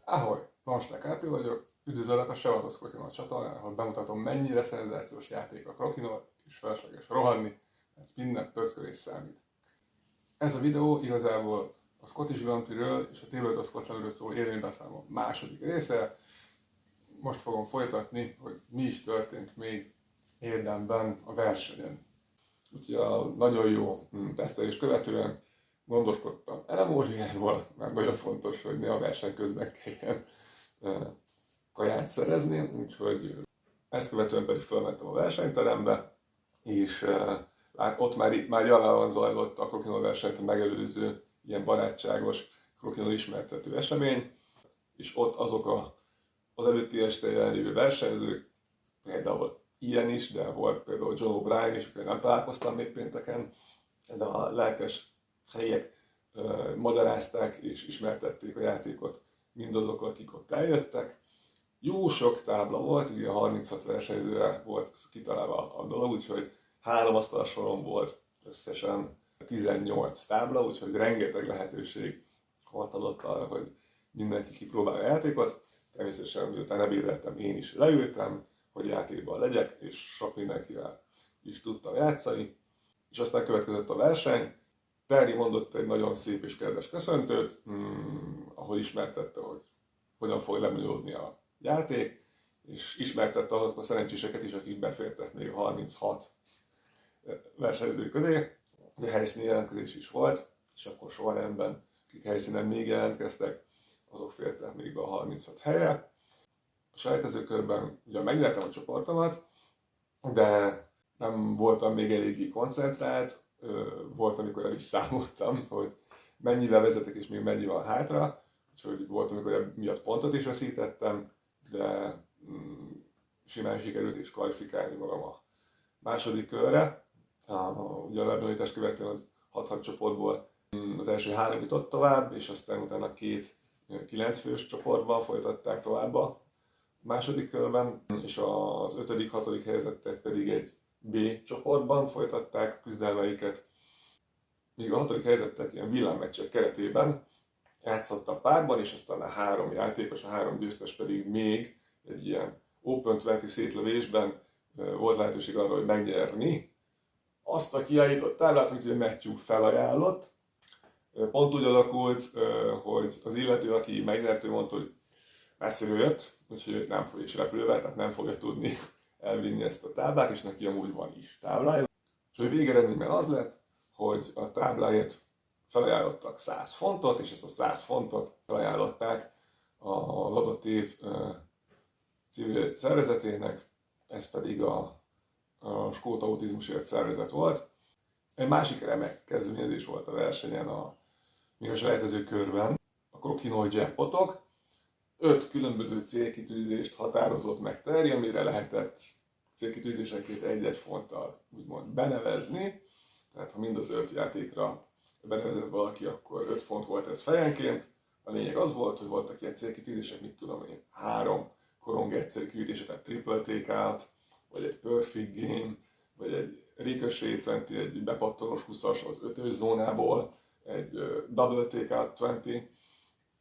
Ahogy, Masták Árpi vagyok, üdvözöllek a Sevatos Krokinol csatornán, ahol bemutatom, mennyire szenzációs játék a Krokinol, és felesleges rohanni, mert minden pöckölés számít. Ez a videó igazából a Scottish Grand Prix-ről és a Table of Scotlandről szóló élménybeszámom második része. Most fogom folytatni, hogy mi is történt még érdemben a versenyen. Úgyhogy a nagyon jó tesztelés követően gondoskodtam elemózsiáról, mert nagyon fontos, hogy ne a verseny közben kelljen kaját szerezni, úgyhogy ezt követően pedig felmentem a versenyterembe, és ott már javában zajlott a Krokinol versenyt megelőző ilyen barátságos Krokinol ismertető esemény, és ott azok az előtti este jelenlévő versenyzők, például ilyen is, de volt például John O'Brien is, akivel nem találkoztam még pénteken, de a lelkes helyiek magyarázták és ismertették a játékot mindazokkal, akik ott eljöttek. Jó sok tábla volt, ugye 36 versenyzőre volt kitalálva a dolog, úgyhogy 3 asztalsoron volt összesen 18 tábla, úgyhogy rengeteg lehetőség volt adott arra, hogy mindenki kipróbálja a játékot. Természetesen miután ebédeltem, én is leültem, hogy játékban legyek, és sok mindenkivel is tudtam játszani. És aztán következett a verseny. Terry mondott egy nagyon szép és kedves köszöntőt, ahol ismertette, hogy hogyan fog lebonyolódni a játék, és ismertette azokat a szerencséseket is, akik befértek még 36 versenyző közé. A helyszíni jelentkezés is volt, és akkor sorrendben, akik helyszínen még jelentkeztek, azok fértek még be a 36 helyre. A selejtező körben ugye megnyertem a csoportomat, de nem voltam még eléggé koncentrált. Volt, amikor el is számoltam, hogy mennyivel vezetek és még mennyi van hátra, úgyhogy volt, amikor miatt pontot is veszítettem, de simán sikerült is kvalifikálni magam a második körre. Ugye a lebonyolítást követően az 6-6 csoportból az első 3 jutott tovább, és aztán utána 2 9 fős csoportban folytatták tovább a második körben, és az 5.-6. helyezettek pedig egy B csoportban folytatták küzdelmeiket, míg a 6. helyezettek ilyen villámmeccsek keretében játszottak párban, és aztán a 3 játékos, a 3 győztes pedig még egy ilyen Open 20 szétlövésben volt lehetőség arra, hogy megnyerni azt a kiállított táblát, úgyhogy Matthew felajánlott. Pont úgy alakult, hogy az illető, aki megnyertő, mondta, hogy messziről jött, úgyhogy őt nem fog is repülővel, tehát nem fogja tudni elvinni ezt a táblát, és neki amúgy van is táblája. És a végeredményben az lett, hogy a tábláért felajánlottak 100 fontot, és ezt a 100 fontot felajánlották az adott év civil szervezetének, ez pedig a Skót Autizmusért Szervezet volt. Egy másik remek kezdeményezés volt a versenyen, még a selejtező körben, a Krokinol jackpotok. 5 különböző célkitűzést határozott meg Terry, amire lehetett célkitűzésenként 1-1 fonttal úgymond benevezni. Tehát ha mind az 5 játékra benevezett valaki, akkor 5 font volt ez fejenként. A lényeg az volt, hogy voltak ilyen célkitűzések, mit tudom én, 3 korong egyszerű kiütése, tehát triple take-out, vagy egy perfect game, vagy egy ricochet 20, egy bepattanós 20-as az 5-ös zónából, egy double take-out 20.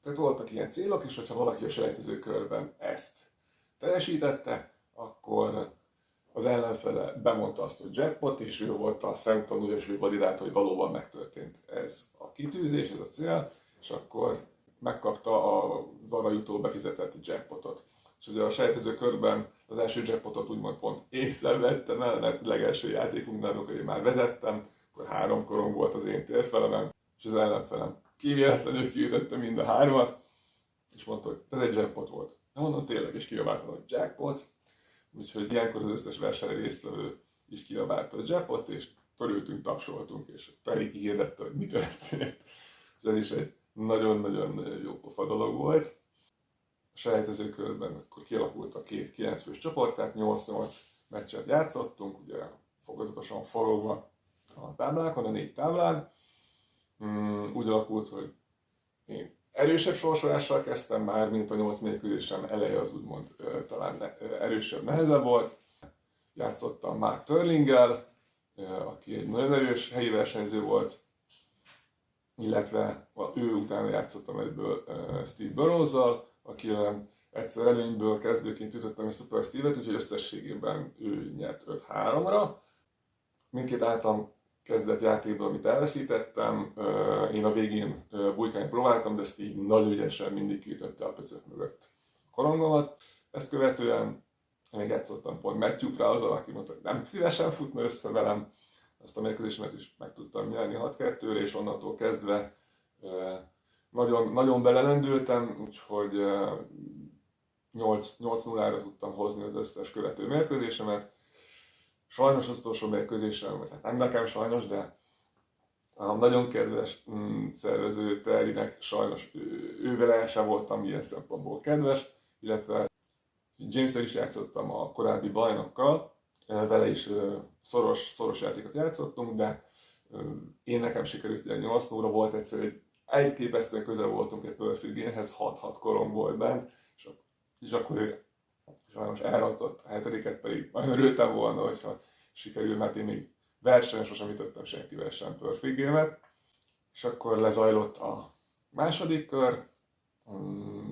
Tehát voltak ilyen célok, és hogyha valaki a selejtező körben ezt teljesítette, akkor az ellenfele bemondta azt, hogy jackpot, és ő volt a szemtanúja, és ő validálta, hogy valóban megtörtént ez a kitűzés, ez a cél, és akkor megkapta az arra jutó befizetett jackpotot. És ugye a selejtező körben az első jackpotot úgymond pont észrevettem el, mert legelső játékunknál, amikor én már vezettem, akkor 3 korong volt az én térfelemem, és az ellenfelem kivéletlenül kiütötte mind a 3-at, és mondta, hogy ez egy jackpot volt. Nem mondom, tényleg is kiabáltam, hogy jackpot, úgyhogy ilyenkor az összes verseny résztvevő is kiabálta a jackpot, és törültünk, tapsoltunk, és Terry kihirdette, hogy mi történt. És ez is egy nagyon-nagyon jó pofa dolog volt. A selejtező körben akkor kialakult a 2 9 fős csoport, tehát 8-8 meccset játszottunk, ugye fokozatosan forogva a táblákon, a 4 táblán. Úgy alakult, hogy én erősebb sorsolással kezdtem már, mint a 8 mérkőzésem eleje, az úgymond talán erősebb, nehezebb volt. Játszottam Mark Turlinggel, aki egy nagyon erős helyi versenyző volt, illetve ő utána játszottam egyből Steve Burrows-zal, akivel egyszer előnyből kezdőként ütöttem egy Super Steve-et, úgyhogy összességében ő nyert 5-3-ra. Mindkét általam kezdett játékban, amit elveszítettem, én a végén bujkálni próbáltam, de Steve nagyon ügyesen mindig kiütötte a pöcök mögött a korongomat. Ezt követően még játszottam pont Matthew-ra azzal, aki mondta, hogy nem szívesen futna össze velem. Azt a mérkőzésemet is meg tudtam nyerni 6-2-re, és onnantól kezdve nagyon, nagyon belelendültem, úgyhogy 8-0-ra tudtam hozni az összes követő mérkőzésemet. Sajnos az utolsó mérkőzésem, vagy hát nem nekem sajnos, de a nagyon kedves szervező Terrynek sajnos ővele sem voltam ilyen szempontból kedves, illetve James-tel is játszottam a korábbi bajnokkal, vele is szoros játékot játszottunk, de én nekem sikerült ilyen 8-0-ra, volt egyszer egy elképesztően közel voltunk egy Perfect Game-hez, 6-6 korong volt bent, és akkor ő sajnos elrontott, a 7-et pedig nagyon örültem volna, hogyha sikerül, mert én még versenyen sosem ütöttem senkivel sem Perfect Game-et. És akkor lezajlott a második kör,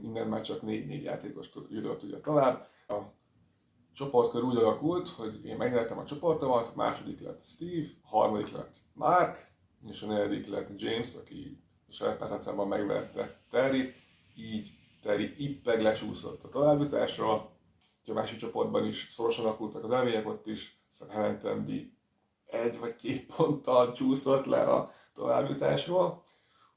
innen már csak 4 játékos jutott ugye tovább. A csoportkör úgy alakult, hogy én megnyertem a csoportomat, második lett Steve, harmadik lett Mark, és a negyedik lett James, aki a saját párharcában megverte Terryt, így Terry ippeg lecsúszott a továbbjutásról. A másik csoportban is szorosan alakultak az eredmények, ott is Helen Tembi 1 vagy 2 ponttal csúszott le a továbbjutásról.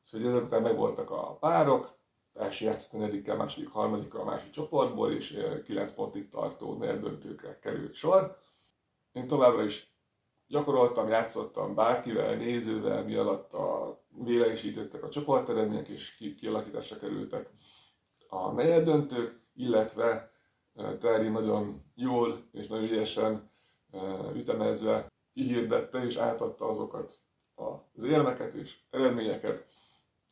Úgyhogy ezek után megvoltak a párok, első játszott a negyedikkel, második, harmadikkal a másik csoportból, és 9 pontig tartó negyeddöntőkre került sor. Én továbbra is gyakoroltam, játszottam bárkivel, nézővel, mi alatt vélegesítettek a csoporteredmények, és kialakításra kerültek a negyeddöntők, illetve Terry nagyon jól és nagyon ügyesen ütemezve kihirdette és átadta azokat az érmeket és eredményeket,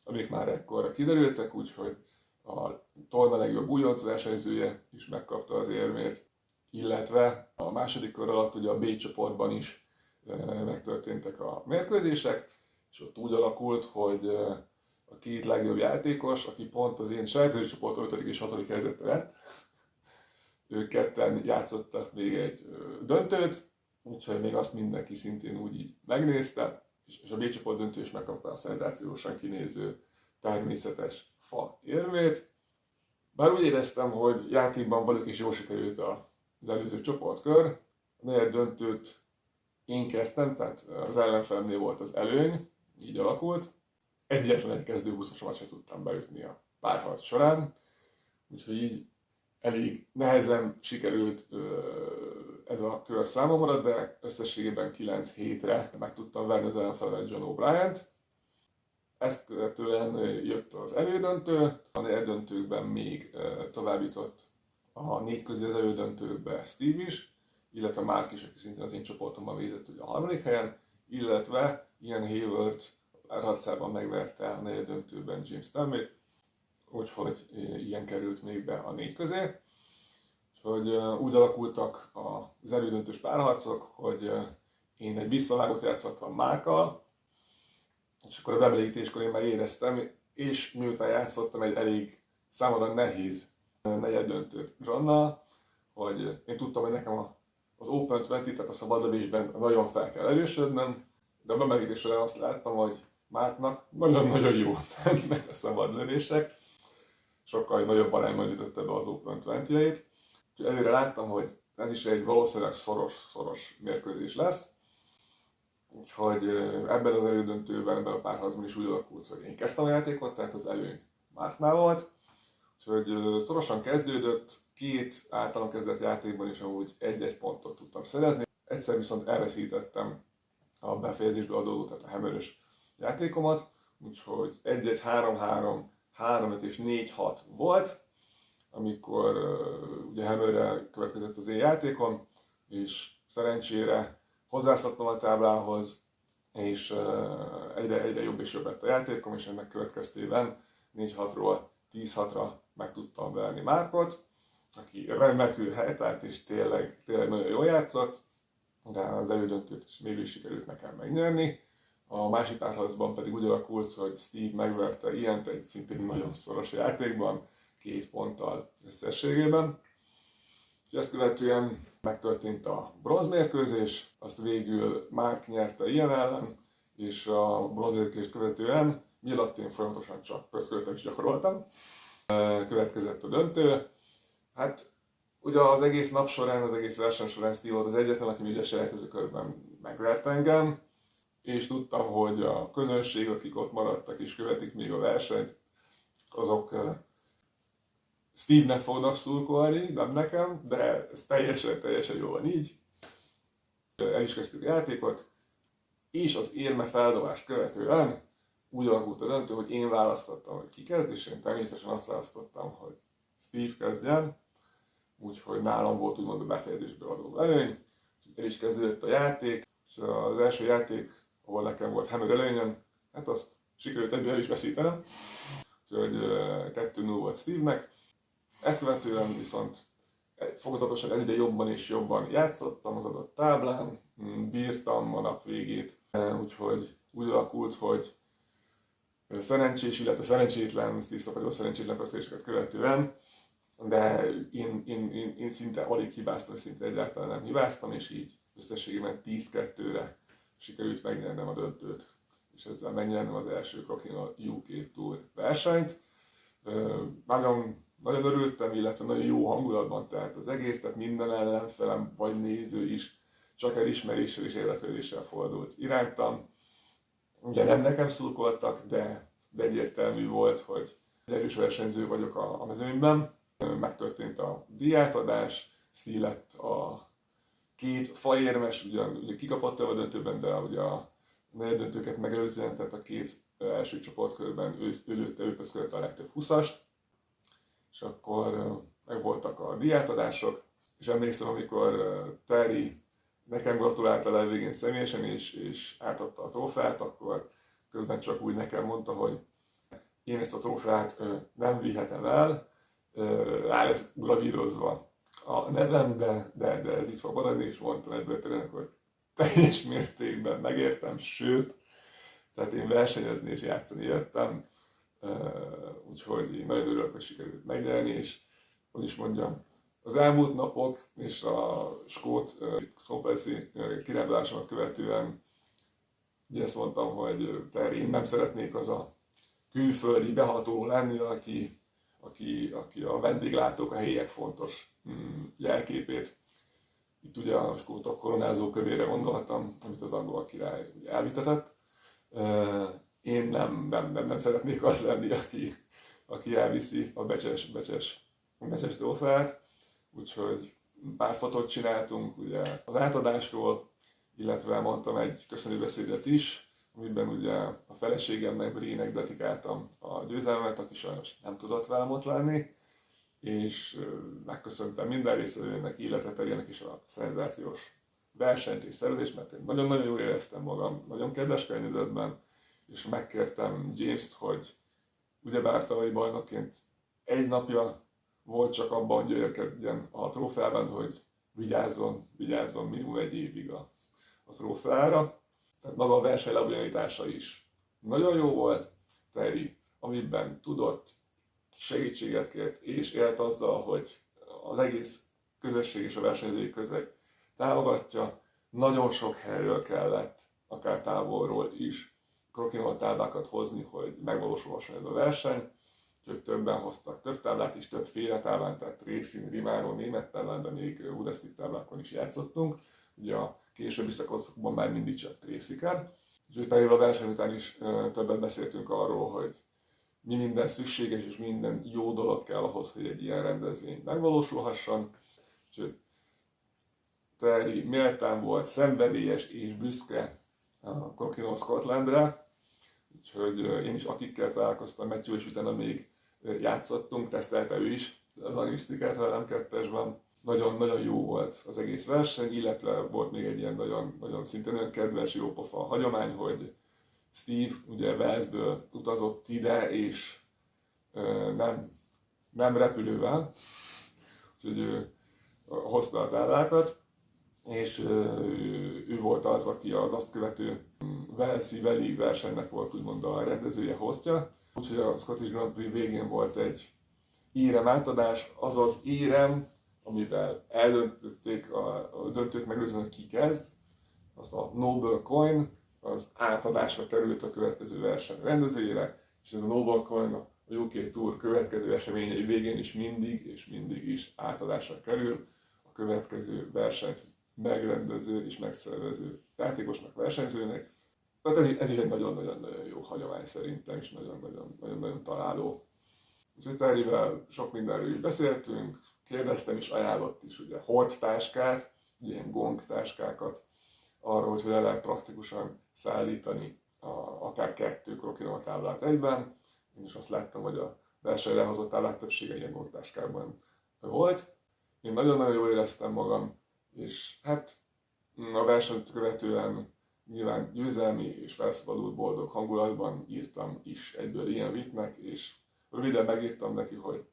amik már ekkor kiderültek, úgyhogy a torna legjobb újonc versenyzője is megkapta az érmét, illetve a második kör alatt ugye a B csoportban is megtörténtek a mérkőzések, és ott úgy alakult, hogy a 2 legjobb játékos, aki pont az én selejtező csoport 5. és 6. helyzete lett, ők ketten játszottak még egy döntőt, úgyhogy még azt mindenki szintén úgy így megnézte, és a B csoport döntő is megkapta a szenzációsan kinéző természetes fa érmét. Bár úgy éreztem, hogy játékban vagyok és jól sikerült az előző csoportkör, a negyed döntőt én kezdtem, tehát az ellenfelemnél volt az előny, így alakult. Egyetlen egy kezdő 20-asomat sem tudtam beütni a párharc során, úgyhogy így elég nehezen sikerült ez a kör számomra, de összességében 9-7-re meg tudtam verni az ellenfelemet John O'Brien-t. Ezt követően jött az elődöntő, a negyeddöntőkben még továbbjutott a 4 közé az elődöntőkbe Steve is, illetve Mark is, aki szintén az én csoportomban végzett ugye a 3. helyen, illetve Ian Hayward párharcában megverte a negyeddöntőben James Termét, úgyhogy ilyen került még be a 4 közé. Úgyhogy úgy alakultak az elődöntős párharcok, hogy én egy visszavágót játszottam Markkal, és akkor a bemelegítéskor én már éreztem, és miután játszottam egy elég számomra nehéz negyeddöntőt Johnnal, hogy én tudtam, hogy nekem az Open 20, tehát a szabadlövésben nagyon fel kell erősödnöm, de a bemelegítésre azt láttam, hogy Márknak nagyon-nagyon jó mennek a szabadlövések, sokkal nagyobb arányban ütötte be az Open 20-jait. Úgyhogy előre láttam, hogy ez is egy valószínűleg szoros mérkőzés lesz. Úgyhogy ebben az elődöntőben, ebben a párharcban is úgy alakult, hogy én kezdtem a játékot, tehát az előny Márknál volt. Úgyhogy szorosan kezdődött, 2 általam kezdett játékban is amúgy 1-1 pontot tudtam szerezni. Egyszer viszont elveszítettem a befejezésbe adódó, tehát a hammerös játékomat, úgyhogy 1-1, 3-3, 3-5 és 4-6 volt, amikor ugye hammerrel következett az én játékom, és szerencsére hozzászoktam a táblához, és egyre jobb és jobb lett a játékom, és ennek következtében 4-6-ról 10-6-ra meg tudtam verni Márkot, aki remekül helytált és tényleg nagyon jól játszott, de az elődöntőt is mégis sikerült nekem megnyerni. A másik párharcban pedig úgy alakult, hogy Steve megverte Iant egy szintén nagyon szoros játékban, 2 ponttal összességében. És ezt követően megtörtént a bronzmérkőzés, azt végül Mark nyerte ilyen ellen, és a bronzmérkőzést követően miatt én folyamatosan csak pöszköltem és gyakoroltam. Következett a döntő. Hát ugye az egész nap során, az egész verseny során Steve volt az egyetlen, aki ugye selejtező körben megvert engem, és tudtam, hogy a közönség, akik ott maradtak és követik még a versenyt, azok Steve-nek fognak szurkolni, nem nekem, de ez teljesen jó van így. El is kezdtük a játékot, és az érme feldobást követően úgy alakult a döntő, hogy én választottam, hogy ki kezd, és én természetesen azt választottam, hogy Steve kezdjen, úgyhogy nálam volt úgymond a befejezésből adó előny. El is kezdődött a játék, és az első játék, ahol nekem volt hammer előnyöm, hát azt sikerült egyből el is veszítenem, úgyhogy 2-0 volt Steve-nek. Ezt követően viszont fokozatosan egyre jobban és jobban játszottam az adott táblán, bírtam a nap végét, úgyhogy úgy alakult, hogy szerencsés, illetve szerencsétlen, Steve szokatból szerencsétlen percéseket követően, de én szinte alig hibáztam, szinte egyáltalán nem hibáztam, és így összességében 10-2-re sikerült megnyernem a döntőt, és ezzel megnyernem az első Crocodile UK Tour versenyt. Nagyon örültem, illetve nagyon jó hangulatban telt az egész, tehát minden ellenfelem vagy néző is csak elismeréssel és érdeklődéssel fordult irántam. Ugye nem nekem szurkoltak, de egyértelmű volt, hogy erős versenyző vagyok a mezőnyben. Megtörtént a díjátadás, Steve lett a 2 faérmes, ugye kikapott a döntőben, de ugye a negyeddöntőket megelőzően, tehát a 2 első csoportkörben ő pöszkölte a legtöbb 20-ast, és akkor megvoltak a díjátadások, és emlékszem, amikor Terry nekem gratulált a végén személyesen, és átadta a trófeát, akkor közben csak úgy nekem mondta, hogy én ezt a trófeát nem vihetem el, rá lesz gravírozva a nevem, de ez itt fog maradni, és mondtam egyből tényleg, hogy teljes mértékben megértem, sőt, tehát én versenyezni és játszani jöttem, úgyhogy én nagyon örülök, hogy sikerült megnyerni, és hogy is mondjam, az elmúlt napok és a skót Scopelszi kirándulásomat követően ugye ezt mondtam, hogy én nem szeretnék az a külföldi behatoló lenni, aki a vendéglátók, a helyiek fontos jelképét. Itt ugye a skótok koronázó kövére gondoltam, amit az angol király elvitetett. Én nem szeretnék az lenni, aki elviszi a becses trófeát. Úgyhogy pár fotót csináltunk ugye az átadásról, illetve mondtam egy köszönőbeszédet is, amiben ugye a feleségemnek, Brének dedikáltam a győzelmet, aki sajnos nem tudott velem ott lenni, és megköszöntem minden résztvevőnek, illetve Terjének is a szenzációs versenyt és szervezést, mert én nagyon-nagyon jól éreztem magam, nagyon kedves környezetben, és megkértem James-t, hogy ugyebár tavalyi bajnokként egy napja volt csak abban, hogy gyönyörködjen a trófeában, hogy vigyázzon minimum egy évig a trófeára. Tehát maga a verseny lebonyolítása is nagyon jó volt, Terry, amiben tudott, segítséget kért, és élt azzal, hogy az egész közösség és a versenyzői közeg támogatja. Nagyon sok helyről kellett, akár távolról is, Crocodile táblákat hozni, hogy megvalósulhasson ez a verseny. Úgyhogy többen hoztak több táblát is, többféle táblán, tehát Racing, Rimano, német táblán, de még Udesztik táblákon is játszottunk. Ugye a későbbi szakaszokban már mindig csak Tracyken. Úgyhogy pár a verseny után is többet beszéltünk arról, hogy mi minden szükséges és minden jó dolog kell ahhoz, hogy egy ilyen rendezvény megvalósulhasson. Úgyhogy Terry méltán volt, szenvedélyes és büszke a Crocodile Scotlandre. Úgyhogy én is akikkel találkoztam, Matthew, és utána még játszottunk, tesztelte ő is az anglisztikát velem kettesben. Nagyon-nagyon jó volt az egész verseny, illetve volt még egy ilyen nagyon szintén olyan kedves, jópofa hagyomány, hogy Steve ugye Walesből utazott ide, és nem repülővel, úgyhogy ő hozta a táblákat, és ő volt az, aki az azt követő Walesi Valley versenynek volt úgymond a rendezője, hostja. Úgyhogy a Scottish Grand Prix végén volt egy érem átadás, az az érem, amivel eldöntötték a döntőt megelőzően, hogy ki kezd, az a Noble Coin, az átadásra került a következő verseny rendezőjére, és ez a Noble Coin a UK Tour következő eseményei végén is mindig és mindig is átadásra kerül a következő versenyt megrendező és megszervező játékosnak, versenyzőnek. Tehát ez is egy nagyon-nagyon jó hagyomány szerintem, és nagyon-nagyon találó. Úgyhogy Terryvel sok mindenről is beszéltünk, kérdeztem is, ajánlott is ugye hordtáskát, ilyen gongtáskákat, arra, hogy hogyan lehet praktikusan szállítani akár 2 krokinol táblát egyben. Én is azt láttam, hogy a versenyre hozott táblák többsége ilyen gongtáskában volt. Én nagyon-nagyon jól éreztem magam, és hát a versenyt követően nyilván győzelmi és felszabadult boldog hangulatban írtam is egyből ilyen Wittnek, és röviden megírtam neki, hogy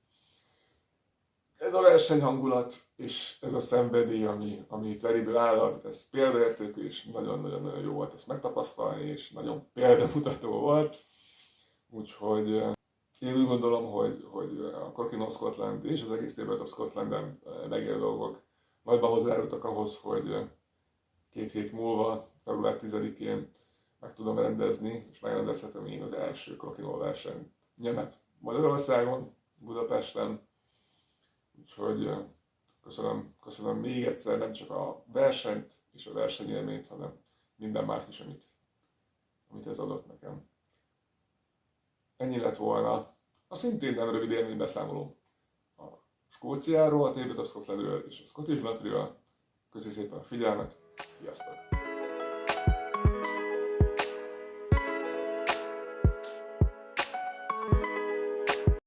ez a versenyhangulat és ez a szenvedély, ami Terryből állad, ez példaértékű, és nagyon-nagyon jó volt ezt megtapasztalni, és nagyon példamutató volt. Úgyhogy én úgy gondolom, hogy a Crokinole Scotland és az egész Tabletop Scotland-en megélő dolgok nagyban hozzájárultak ahhoz, hogy 2 hét múlva, február 10-én meg tudom rendezni, és megrendezhetem én az első Crokinole versenyt Magyarországon, Budapesten. Úgyhogy köszönöm még egyszer nem csak a versenyt és a versenyélményt, hanem minden mást is, amit ez adott nekem. Ennyi lett volna a szintén nem rövid élménybeszámoló a Skóciáról, a Tabletop Scotlandről és a Scottish Bluntről. Köszi szépen a figyelmet, sziasztok!